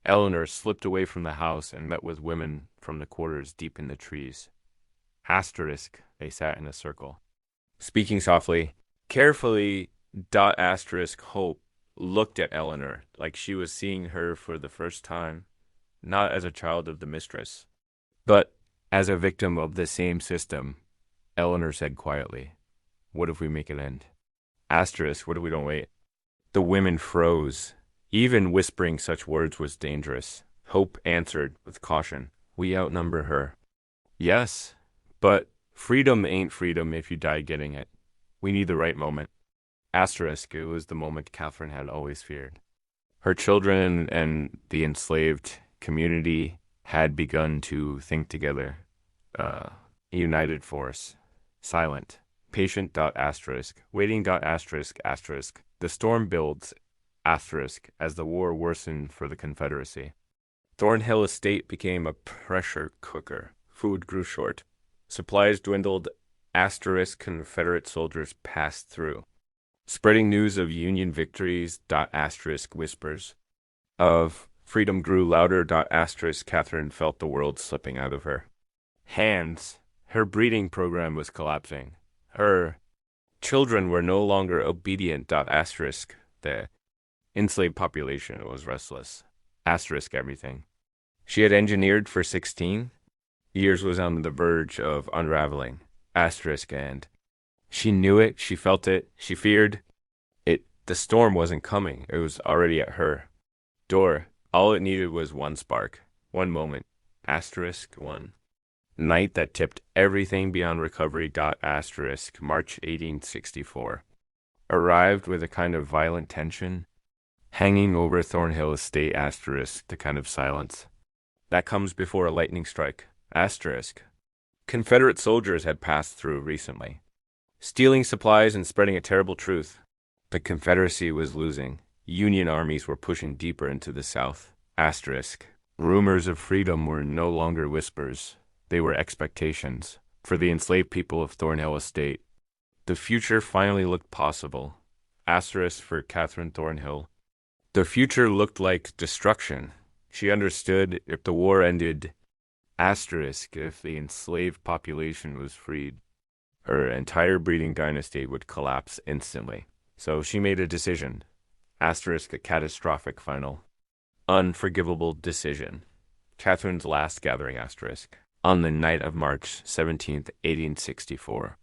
Eleanor slipped away from the house and met with women from the quarters deep in the trees. Asterisk. They sat in a circle, speaking softly, carefully. Asterisk. Hope looked at Eleanor like she was seeing her for the first time, not as a child of the mistress, but as a victim of the same system. Eleanor said quietly, "What if we make it end?" Asterisk. What if we don't wait? The women froze. Even whispering such words was dangerous. Hope answered with caution, "We outnumber her." Yes, but freedom ain't freedom if you die getting it. We need the right moment. Asterisk, it was the moment Catherine had always feared. Her children and the enslaved community had begun to think together. Uh, United force. Silent. Patient. Asterisk. Waiting. Asterisk. Asterisk. The storm builds. Asterisk. As the war worsened for the Confederacy. Thornhill Estate became a pressure cooker. Food grew short. Supplies dwindled. Asterisk. Confederate soldiers passed through. Spreading news of Union victories. Asterisk. Whispers of freedom grew louder. Asterisk. Catherine felt the world slipping out of her hands. Her breeding program was collapsing. Her children were no longer obedient. Asterisk. The enslaved population was restless. Asterisk everything she had engineered for 16 years was on the verge of unraveling. Asterisk, and she knew it, she felt it, she feared it. The storm wasn't coming. It was already at her door. All it needed was one spark, one moment. Asterisk, one night that tipped everything beyond recovery. Asterisk, March 1864. Arrived with a kind of violent tension hanging over Thornhill Estate. Asterisk, the kind of silence that comes before a lightning strike. Asterisk. Confederate soldiers had passed through recently, stealing supplies and spreading a terrible truth. The Confederacy was losing. Union armies were pushing deeper into the South. Asterisk. Rumors of freedom were no longer whispers. They were expectations. For the enslaved people of Thornhill Estate, the future finally looked possible. Asterisk for Catherine Thornhill. The future looked like destruction. She understood if the war ended, asterisk, if the enslaved population was freed, her entire breeding dynasty would collapse instantly. So she made a decision. Asterisk, a catastrophic, final, unforgivable decision. Catherine's last gathering. Asterisk. On the night of March 17th, 1864.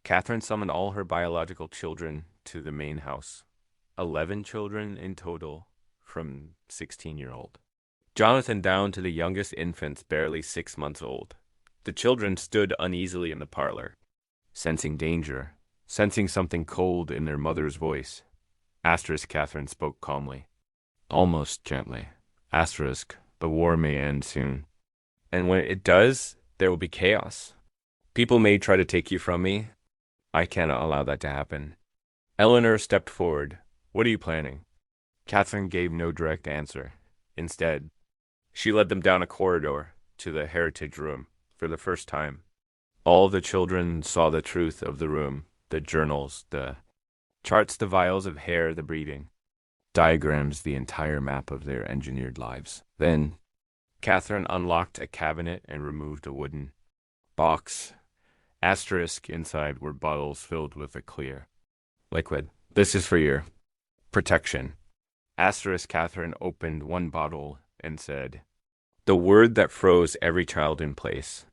Catherine summoned all her biological children to the main house. 11 children in total, from 16-year-old. Jonathan down to the youngest infants, barely 6 months old. The children stood uneasily in the parlor, sensing danger, sensing something cold in their mother's voice. Asterisk, Catherine spoke calmly, almost gently. Asterisk, the war may end soon. And when it does, there will be chaos. People may try to take you from me. I cannot allow that to happen. Eleanor stepped forward. What are you planning? Catherine gave no direct answer. Instead, she led them down a corridor to the heritage room for the first time. All the children saw the truth of the room, the journals, the charts, the vials of hair, the breeding, diagrams, the entire map of their engineered lives. Then Catherine unlocked a cabinet and removed a wooden box. Asterisk, inside were bottles filled with a clear liquid. This is for your protection. Asterisk, Catherine opened one bottle and said, the word that froze every child in place.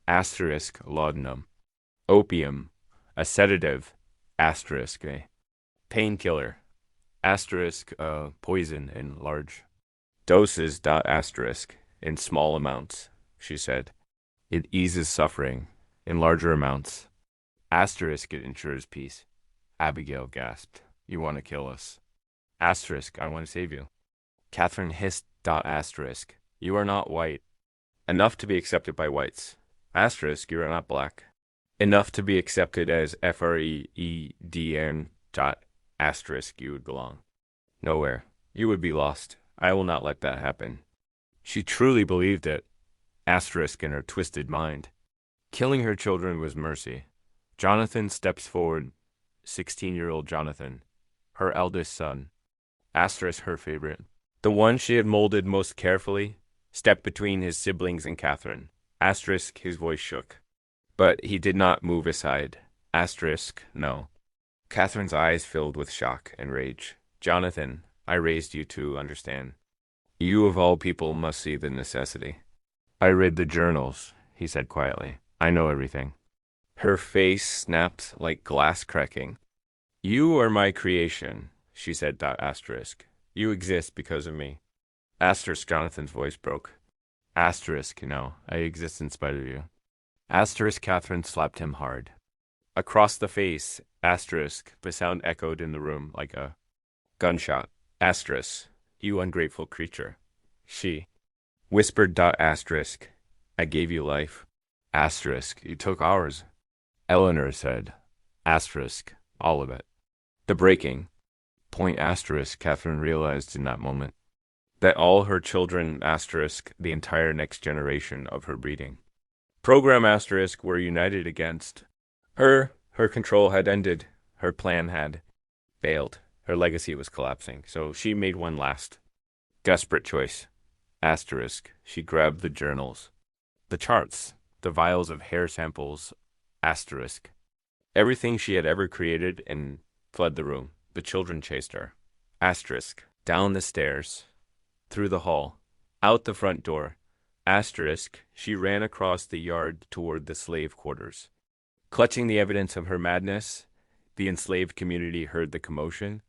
Asterisk, laudanum. Opium, a sedative. Asterisk, a painkiller. Asterisk, poison in large doses. Asterisk, in small amounts, she said. It eases suffering. In larger amounts. Asterisk, it ensures peace. Abigail gasped. You want to kill us. Asterisk, I want to save you. Catherine hissed. Asterisk, you are not white. Enough to be accepted by whites. Asterisk, you are not black. Enough to be accepted as FREEDN. Asterisk, you would belong. Nowhere. You would be lost. I will not let that happen. She truly believed it. Asterisk in her twisted mind. Killing her children was mercy. Jonathan steps forward. 16-year-old Jonathan. Her eldest son. Asterisk, her favorite. The one she had molded most carefully, stepped between his siblings and Catherine. Asterisk, his voice shook. But he did not move aside. Asterisk, no. Catherine's eyes filled with shock and rage. Jonathan, I raised you to understand. You of all people must see the necessity. I read the journals, he said quietly. I know everything. Her face snapped like glass cracking. You are my creation, she said. Asterisk. You exist because of me. Asterisk, Jonathan's voice broke. Asterisk, no, I exist in spite of you. Asterisk, Catherine slapped him hard. Across the face, Asterisk. The sound echoed in the room like a gunshot. Asterisk. You ungrateful creature. She whispered. Asterisk. I gave you life. Asterisk. You took ours. Eleanor said. Asterisk. All of it. The breaking point. Asterisk. Catherine realized in that moment that all her children, asterisk, the entire next generation of her breeding, program asterisk, were united against her. Her control had ended. Her plan had failed. Her legacy was collapsing. So she made one last desperate choice. Asterisk. She grabbed the journals, the charts, the vials of hair samples. Asterisk. Everything she had ever created, and fled the room. The children chased her. Asterisk. Down the stairs, through the hall, out the front door. Asterisk. She ran across the yard toward the slave quarters. Clutching the evidence of her madness, the enslaved community heard the commotion.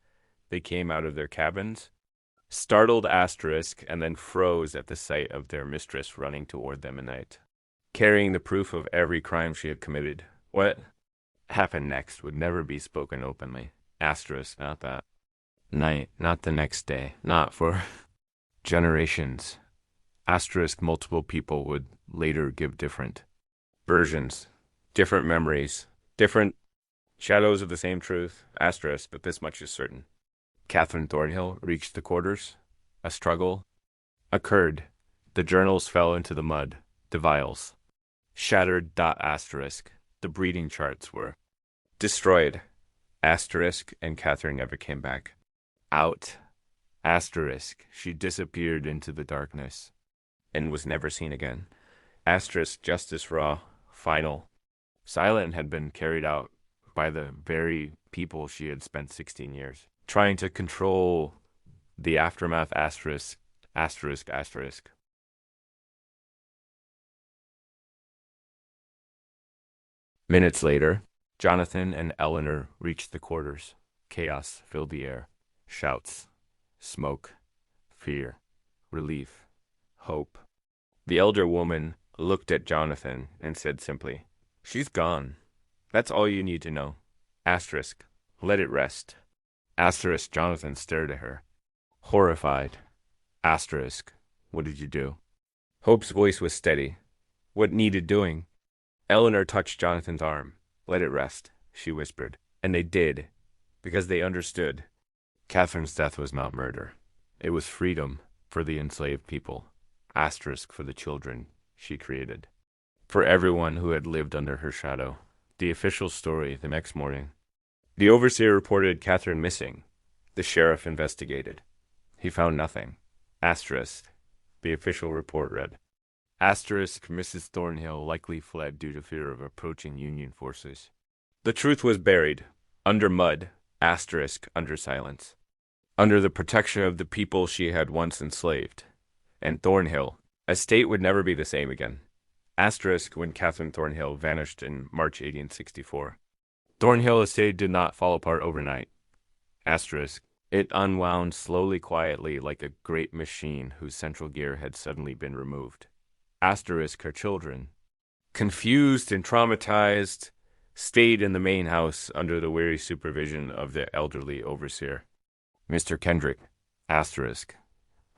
They came out of their cabins, startled. Asterisk, and then froze at the sight of their mistress running toward them at night, carrying the proof of every crime she had committed. What happened next would never be spoken openly. Asterisk. Not that night, not the next day, not for generations. Asterisk. Multiple people would later give different versions, different memories, different shadows of the same truth. Asterisk. But this much is certain. Catherine Thornhill reached the quarters. A struggle occurred. The journals fell into the mud. The vials shattered. Asterisk. The breeding charts were destroyed. Asterisk. And Catherine never came back. Out. Asterisk. She disappeared into the darkness and was never seen again. Asterisk. Justice raw, final, silent, had been carried out by the very people she had spent 16 years trying to control. The aftermath. Asterisk. Asterisk. Asterisk. Minutes later, Jonathan and Eleanor reached the quarters. Chaos filled the air. Shouts, smoke, fear, relief, hope. The elder woman looked at Jonathan and said simply, "She's gone. That's all you need to know. Asterisk. Let it rest." Asterisk. Jonathan stared at her, horrified. Asterisk. What did you do? Hope's voice was steady. What needed doing? Eleanor touched Jonathan's arm. "Let it rest," she whispered. And they did, because they understood. Catherine's death was not murder. It was freedom for the enslaved people. Asterisk. For the children she created. For everyone who had lived under her shadow. The official story the next morning. The overseer reported Catherine missing. The sheriff investigated. He found nothing. Asterisk. The official report read. Asterisk. Mrs. Thornhill likely fled due to fear of approaching Union forces. The truth was buried. Under mud. Asterisk. Under silence. Under the protection of the people she had once enslaved. And Thornhill. Estate would never be the same again. Asterisk. When Catherine Thornhill vanished in March 1864. Thornhill estate did not fall apart overnight. Asterisk. It unwound slowly, quietly, like a great machine whose central gear had suddenly been removed. Asterisk. Her children, confused and traumatized, stayed in the main house under the wary supervision of the elderly overseer, Mr. Kendrick. Asterisk.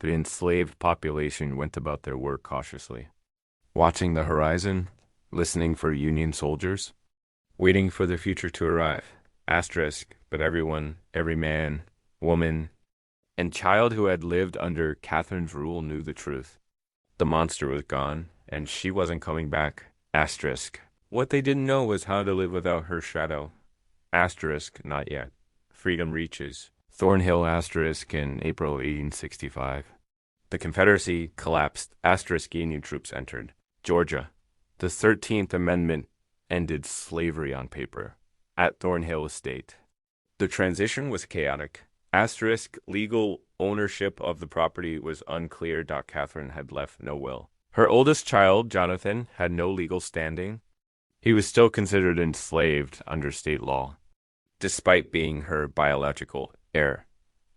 The enslaved population went about their work cautiously, watching the horizon, listening for Union soldiers, waiting for the future to arrive. Asterisk. But everyone, every man, woman, and child who had lived under Catherine's rule knew the truth. The monster was gone, and she wasn't coming back. Asterisk. What they didn't know was how to live without her shadow. Asterisk. Not yet. Freedom reaches. Thornhill. Asterisk. In April 1865. The Confederacy collapsed. Asterisk. Union troops entered Georgia. The 13th Amendment ended slavery on paper. At Thornhill Estate. The transition was chaotic. Asterisk. Legal ownership of the property was unclear. Catherine had left no will. Her oldest child, Jonathan, had no legal standing. He was still considered enslaved under state law, despite being her biological heir.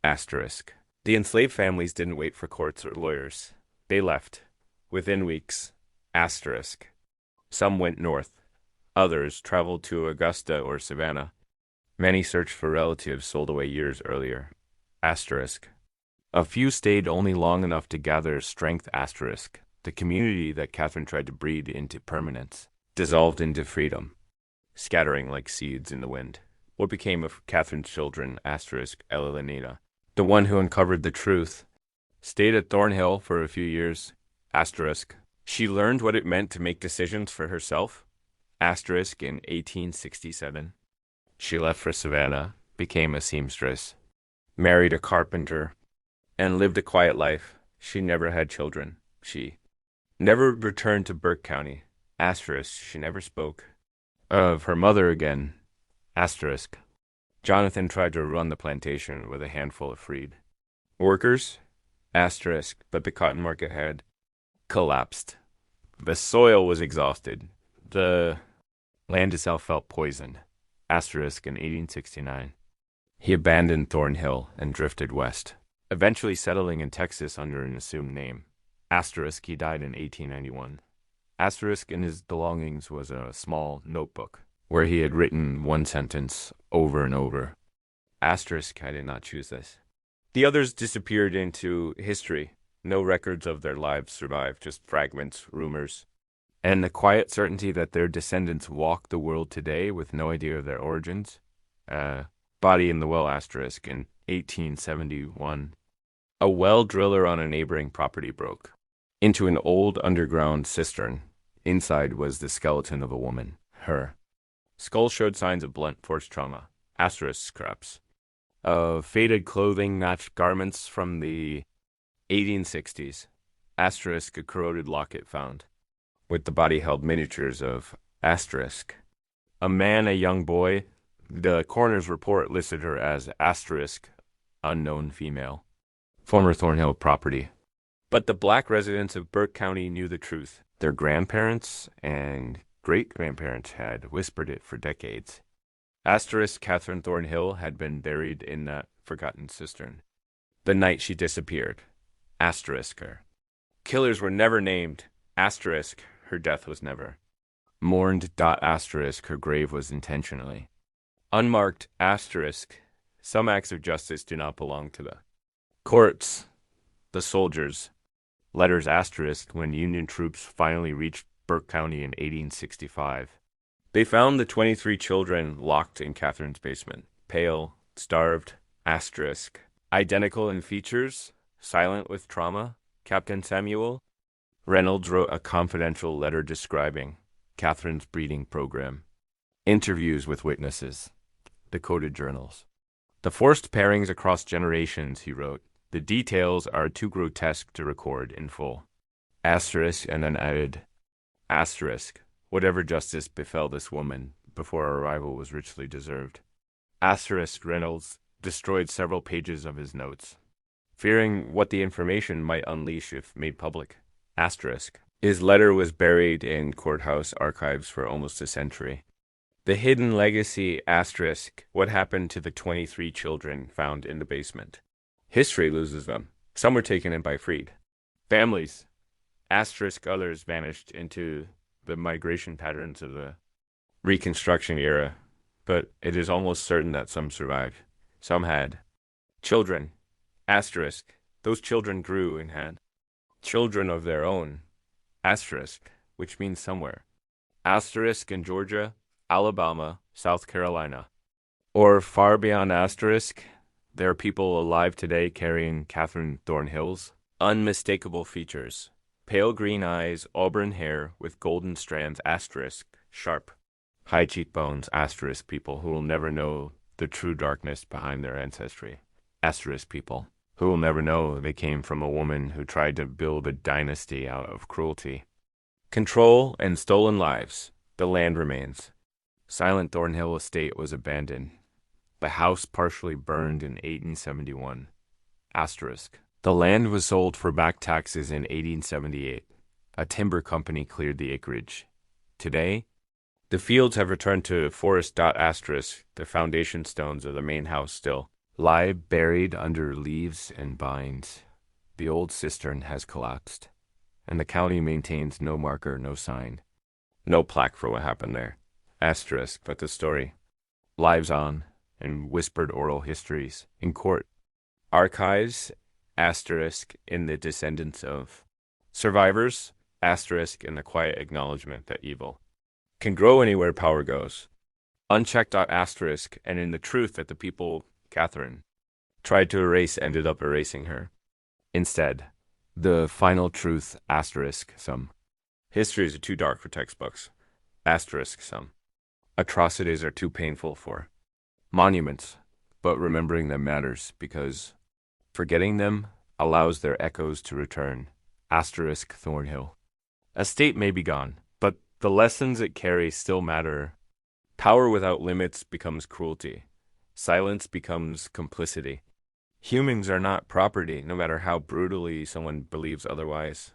Asterisk. The enslaved families didn't wait for courts or lawyers. They left within weeks. Asterisk. Some went north. Others traveled to Augusta or Savannah. Many searched for relatives sold away years earlier. Asterisk. A few stayed only long enough to gather strength. Asterisk. The community that Catherine tried to breed into permanence dissolved into freedom, scattering like seeds in the wind. What became of Catherine's children? Asterisk. Elenina, the one who uncovered the truth, stayed at Thornhill for a few years. Asterisk. She learned what it meant to make decisions for herself. Asterisk. In 1867. She left for Savannah, became a seamstress, married a carpenter, and lived a quiet life. She never had children. She never returned to Burke County. Asterisk. She never spoke of her mother again. Asterisk. Jonathan tried to run the plantation with a handful of freed workers. Asterisk. But the cotton market had collapsed. The soil was exhausted. The land itself felt poisoned. Asterisk. In 1869. He abandoned Thornhill and drifted west, eventually settling in Texas under an assumed name. Asterisk. He died in 1891. Asterisk. In his belongings was a small notebook where he had written one sentence over and over. Asterisk. I did not choose this. The others disappeared into history. No records of their lives survived, just fragments, rumors, and the quiet certainty that their descendants walk the world today with no idea of their origins. Body in the well. Asterisk. In 1871. A well driller on a neighboring property broke into an old underground cistern. Inside was the skeleton of a woman. Her skull showed signs of blunt force trauma. Asterisk. Scraps of faded clothing matched garments from the 1860s. Asterisk. A corroded locket found. With the body held miniatures of asterisk. A man, a young boy. The coroner's report listed her as asterisk, unknown female. Former Thornhill property. But the black residents of Burke County knew the truth. Their grandparents and great-grandparents had whispered it for decades. Asterisk. Catherine Thornhill had been buried in that forgotten cistern the night she disappeared. Asterisk. Her killers were never named. Asterisk. Her death was never mourned. Asterisk. Her grave was intentionally unmarked. Asterisk. Some acts of justice do not belong to the courts, the soldiers. Letters. Asterisk. When Union troops finally reached Burke County in 1865, they found the 23 children locked in Catherine's basement, pale, starved. Asterisk. Identical in features, silent with trauma. Captain Samuel Reynolds wrote a confidential letter describing Catherine's breeding program, interviews with witnesses, decoded journals. The forced pairings across generations, he wrote. The details are too grotesque to record in full. Asterisk. And then added, asterisk. Whatever justice befell this woman before her arrival was richly deserved. Asterisk. Reynolds destroyed several pages of his notes, fearing what the information might unleash if made public. Asterisk. His letter was buried in courthouse archives for almost a century. The hidden legacy. Asterisk. What happened to the 23 children found in the basement? History loses them. Some were taken in by freed families. Asterisk. Others vanished into the migration patterns of the Reconstruction era, but it is almost certain that some survived. Some had children. Asterisk. Those children grew and had children of their own. Asterisk. Which means somewhere. Asterisk. In Georgia, Alabama, South Carolina, or far beyond. Asterisk. There are people alive today carrying Catherine Thornhill's unmistakable features. Pale green eyes, auburn hair with golden strands. Asterisk. Sharp, high cheekbones. Asterisk. People who will never know the true darkness behind their ancestry. Asterisk. People who will never know they came from a woman who tried to build a dynasty out of cruelty, control, and stolen lives. The land remains. Silent Thornhill estate was abandoned. The house partially burned in 1871. Asterisk. The land was sold for back taxes in 1878. A timber company cleared the acreage. Today, the fields have returned to forest. Asterisk. The foundation stones of the main house still lie buried under leaves and vines. The old cistern has collapsed, and the county maintains no marker, no sign, no plaque for what happened there. Asterisk. But the story lives on. and whispered oral histories in court. Archives, asterisk, in the descendants of. Survivors, asterisk, in the quiet acknowledgement that evil can grow anywhere power goes. Unchecked asterisk, and in the truth that the people, Catherine, tried to erase ended up erasing her. Instead, the final truth, asterisk, some. Histories are too dark for textbooks, asterisk, some. Atrocities are too painful for monuments, but remembering them matters because forgetting them allows their echoes to return, asterisk, Thornhill. A state may be gone, but the lessons it carries still matter. Power without limits becomes cruelty. Silence becomes complicity. Humans are not property, no matter how brutally someone believes otherwise.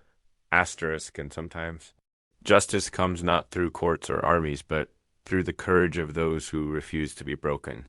Asterisk, and sometimes. Justice comes not through courts or armies, but through the courage of those who refuse to be broken.